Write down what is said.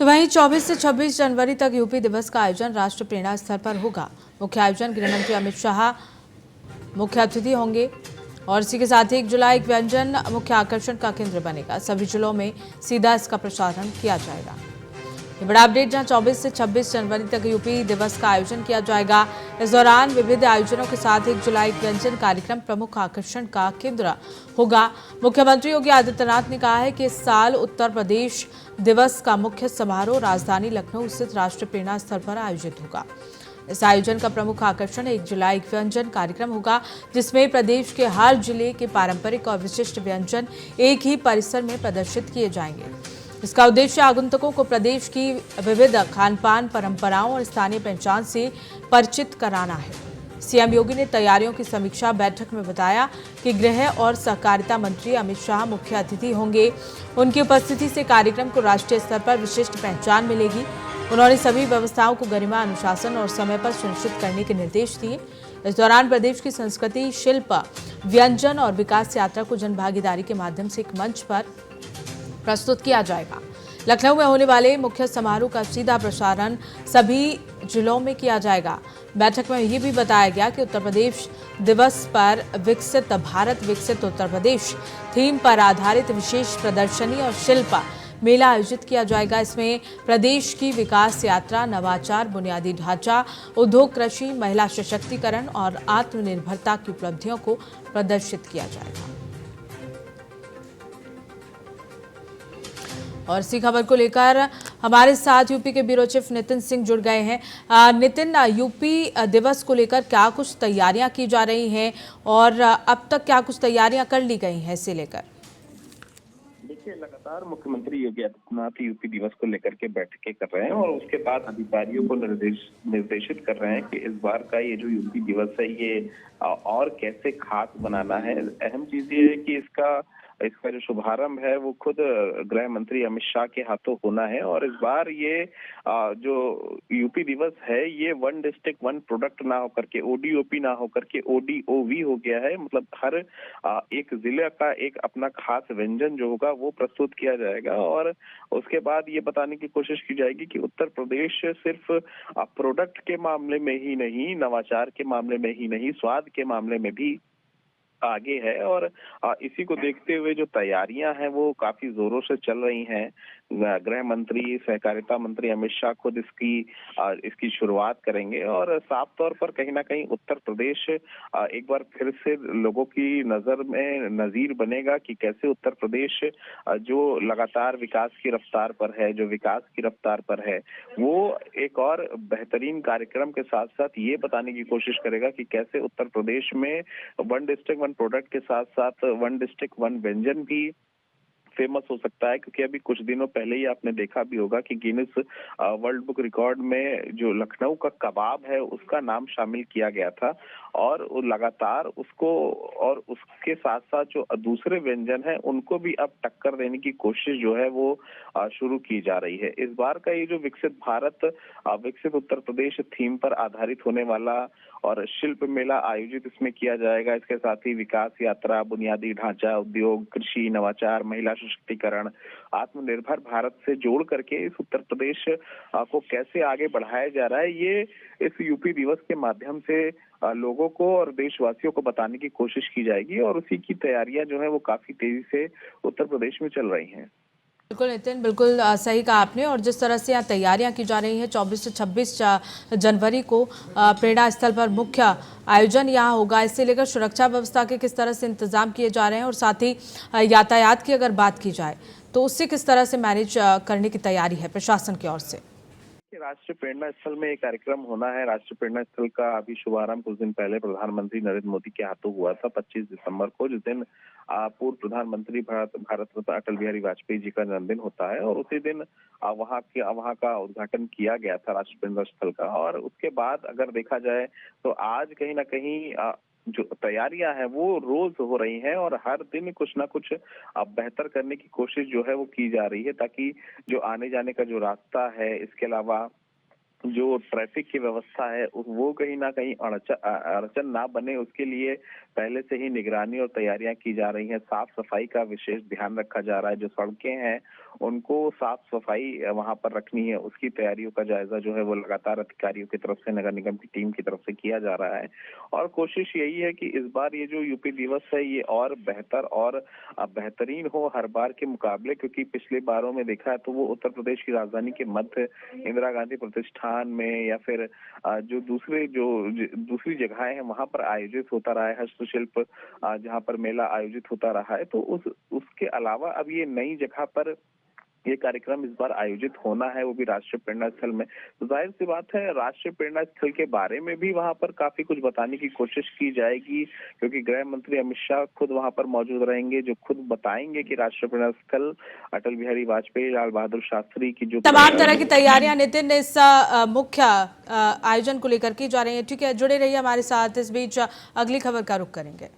तो वहीं 24 से 26 जनवरी तक यूपी दिवस का आयोजन राष्ट्र प्रेरणा स्थल पर होगा। मुख्य आयोजन गृह मंत्री अमित शाह मुख्य अतिथि होंगे और इसी के साथ ही 1 जुलाई एक व्यंजन मुख्य आकर्षण का केंद्र बनेगा। सभी जिलों में सीधा इसका प्रसारण किया जाएगा। ये बड़ा अपडेट, जहां 24 से 26 जनवरी तक यूपी दिवस का आयोजन किया जाएगा। इस दौरान विविध आयोजनों के साथ 1 जुलाई व्यंजन कार्यक्रम प्रमुख आकर्षण का केंद्र होगा। मुख्यमंत्री योगी आदित्यनाथ ने कहा है कि इस साल उत्तर प्रदेश दिवस का मुख्य समारोह राजधानी लखनऊ स्थित राष्ट्र प्रेरणा स्थल पर आयोजित होगा। इस आयोजन का प्रमुख आकर्षण 1 जुलाई व्यंजन कार्यक्रम होगा, जिसमें प्रदेश के हर जिले के पारंपरिक और विशिष्ट व्यंजन एक ही परिसर में प्रदर्शित किए जाएंगे। इसका उद्देश्य आगंतुकों को प्रदेश की विविध खान-पान परंपराओं और स्थानीय पहचान से परिचित कराना है। सीएम योगी ने तैयारियों की समीक्षा बैठक में बताया कि गृह और सहकारिता मंत्री अमित शाह मुख्य अतिथि होंगे। उनकी उपस्थिति से कार्यक्रम को राष्ट्रीय स्तर पर विशिष्ट पहचान मिलेगी। उन्होंने सभी व्यवस्थाओं को गरिमा, अनुशासन और समय पर सुनिश्चित करने के निर्देश दिए। इस दौरान प्रदेश की संस्कृति, शिल्प, व्यंजन और विकास यात्रा को जनभागीदारी के माध्यम से एक मंच पर प्रस्तुत किया जाएगा। लखनऊ में होने वाले मुख्य समारोह का सीधा प्रसारण सभी जिलों में किया जाएगा। बैठक में ये भी बताया गया कि उत्तर प्रदेश दिवस पर विकसित भारत विकसित उत्तर प्रदेश थीम पर आधारित विशेष प्रदर्शनी और शिल्प मेला आयोजित किया जाएगा। इसमें प्रदेश की विकास यात्रा, नवाचार, बुनियादी ढांचा, उद्योग, कृषि, महिला सशक्तिकरण और आत्मनिर्भरता की उपलब्धियों को प्रदर्शित किया जाएगा। और इसी खबर को लेकर हमारे साथ यूपी के ब्यूरो चीफ नितिन सिंह जुड़ गए हैं। नितिन, यूपी दिवस को लेकर क्या कुछ तैयारियां की जा रही हैं और अब तक क्या कुछ तैयारियां कर ली गई हैं इसे लेकर? देखिए, लगातार मुख्यमंत्री योगी आदित्यनाथ यूपी दिवस को लेकर के बैठकें कर रहे हैं और उसके बाद अधिकारियों को निर्देशित कर रहे हैं कि इस बार का ये जो यूपी दिवस है ये और कैसे खास बनाना है। अहम चीज ये है कि इसका जो शुभारंभ है वो खुद गृह मंत्री अमित शाह के हाथों होना है। और इस बार ये जो यूपी दिवस है ये वन डिस्ट्रिक्ट वन प्रोडक्ट ना होकर के ओडीओपी ना होकर के ओडीओवी हो गया है। मतलब हर एक जिले का एक अपना खास व्यंजन जो होगा वो प्रस्तुत किया जाएगा और उसके बाद ये बताने की कोशिश की जाएगी कि उत्तर प्रदेश सिर्फ प्रोडक्ट के मामले में ही नहीं, नवाचार के मामले में ही नहीं, स्वाद के मामले में भी आगे है। और इसी को देखते हुए जो तैयारियां हैं वो काफी जोरों से चल रही हैं। गृह मंत्री, सहकारिता मंत्री अमित शाह खुद इसकी शुरुआत करेंगे और साफ तौर पर कहीं ना कहीं उत्तर प्रदेश एक बार फिर से लोगों की नजर में नजीर बनेगा कि कैसे उत्तर प्रदेश जो लगातार विकास की रफ्तार पर है, जो विकास की रफ्तार पर है, वो एक और बेहतरीन कार्यक्रम के साथ साथ ये बताने की कोशिश करेगा कि कैसे उत्तर प्रदेश में वन डिस्ट्रिक्ट वन प्रोडक्ट के साथ साथ वन डिस्ट्रिक्ट वन व्यंजन भी फेमस हो सकता है। क्योंकि अभी कुछ दिनों पहले ही आपने देखा भी होगा कि गिनीज वर्ल्ड बुक रिकॉर्ड में जो लखनऊ का कबाब है उसका नाम शामिल किया गया था और लगातार उसको और उसके साथ साथ जो दूसरे व्यंजन हैं उनको भी अब टक्कर देने की कोशिश जो है वो शुरू की जा रही है। इस बार का ये जो विकसित भारत विकसित उत्तर प्रदेश थीम पर आधारित होने वाला और शिल्प मेला आयोजित इसमें किया जाएगा। इसके साथ ही विकास यात्रा, बुनियादी ढांचा, उद्योग, कृषि, नवाचार, महिला सशक्तिकरण, आत्मनिर्भर भारत से जोड़ करके इस उत्तर प्रदेश को कैसे आगे बढ़ाया जा रहा है, ये इस यूपी दिवस के माध्यम से लोगों को और देशवासियों को बताने की कोशिश की जाएगी और उसी की तैयारियां जो है वो काफी तेजी से उत्तर प्रदेश में चल रही हैं। बिल्कुल नितिन, बिल्कुल सही कहा आपने। और जिस तरह से यहाँ तैयारियां की जा रही हैं, 24 से 26 जनवरी को प्रेरणा स्थल पर मुख्य आयोजन यहाँ होगा। इससे लेकर सुरक्षा व्यवस्था के किस तरह से इंतजाम किए जा रहे हैं और साथ ही यातायात की अगर बात की जाए तो उससे किस तरह से मैनेज करने की तैयारी है प्रशासन की ओर से? राष्ट्रीय प्रेरणा स्थल में एक कार्यक्रम होना है। राष्ट्रीय प्रेरणा स्थल का अभी शुभारंभ कुछ दिन पहले प्रधानमंत्री नरेंद्र मोदी के हाथों हुआ था 25 दिसंबर को, जिस दिन पूर्व प्रधानमंत्री भारत रत्न अटल बिहारी वाजपेयी जी का जन्मदिन होता है और उसी दिन वहां का उद्घाटन किया गया था राष्ट्रीय प्रेरणा स्थल का। और उसके बाद अगर देखा जाए तो आज कहीं ना कहीं जो तैयारियां हैं वो रोज हो रही हैं और हर दिन कुछ ना कुछ बेहतर करने की कोशिश जो है वो की जा रही है, ताकि जो आने जाने का जो रास्ता है, इसके अलावा जो ट्रैफिक की व्यवस्था है वो कहीं ना कहीं अड़चन ना बने, उसके लिए पहले से ही निगरानी और तैयारियां की जा रही हैं। साफ सफाई का विशेष ध्यान रखा जा रहा है। जो सड़कें हैं उनको साफ सफाई वहां पर रखनी है, उसकी तैयारियों का जायजा जो है वो लगातार अधिकारियों की तरफ से, नगर निगम की टीम की तरफ से किया जा रहा है। और कोशिश यही है कि इस बार ये जो यूपी दिवस है ये और बेहतर और बेहतरीन हो हर बार के मुकाबले, क्योंकि पिछले बारों में देखा है तो वो उत्तर प्रदेश की राजधानी के मध्य इंदिरा गांधी प्रतिष्ठान में या फिर जो दूसरी जगहें हैं वहां पर आयोजित होता रहा है। हस्तशिल्प जहां पर मेला आयोजित होता रहा है, तो उसके अलावा अब ये नई जगह पर ये कार्यक्रम इस बार आयोजित होना है, वो भी राष्ट्रीय प्रेरणा स्थल में। तो जाहिर सी बात है राष्ट्रीय प्रेरणा स्थल के बारे में भी वहां पर काफी कुछ बताने की कोशिश की जाएगी, क्योंकि गृह मंत्री अमित शाह खुद वहां पर मौजूद रहेंगे, जो खुद बताएंगे कि राष्ट्रीय प्रेरणा स्थल अटल बिहारी वाजपेयी, लाल बहादुर शास्त्री की जो तमाम तरह की तैयारियां नितिन इस मुख्य आयोजन को लेकर की जा रही है। ठीक है, जुड़े रहिए हमारे साथ। इस बीच अगली खबर का रुख करेंगे।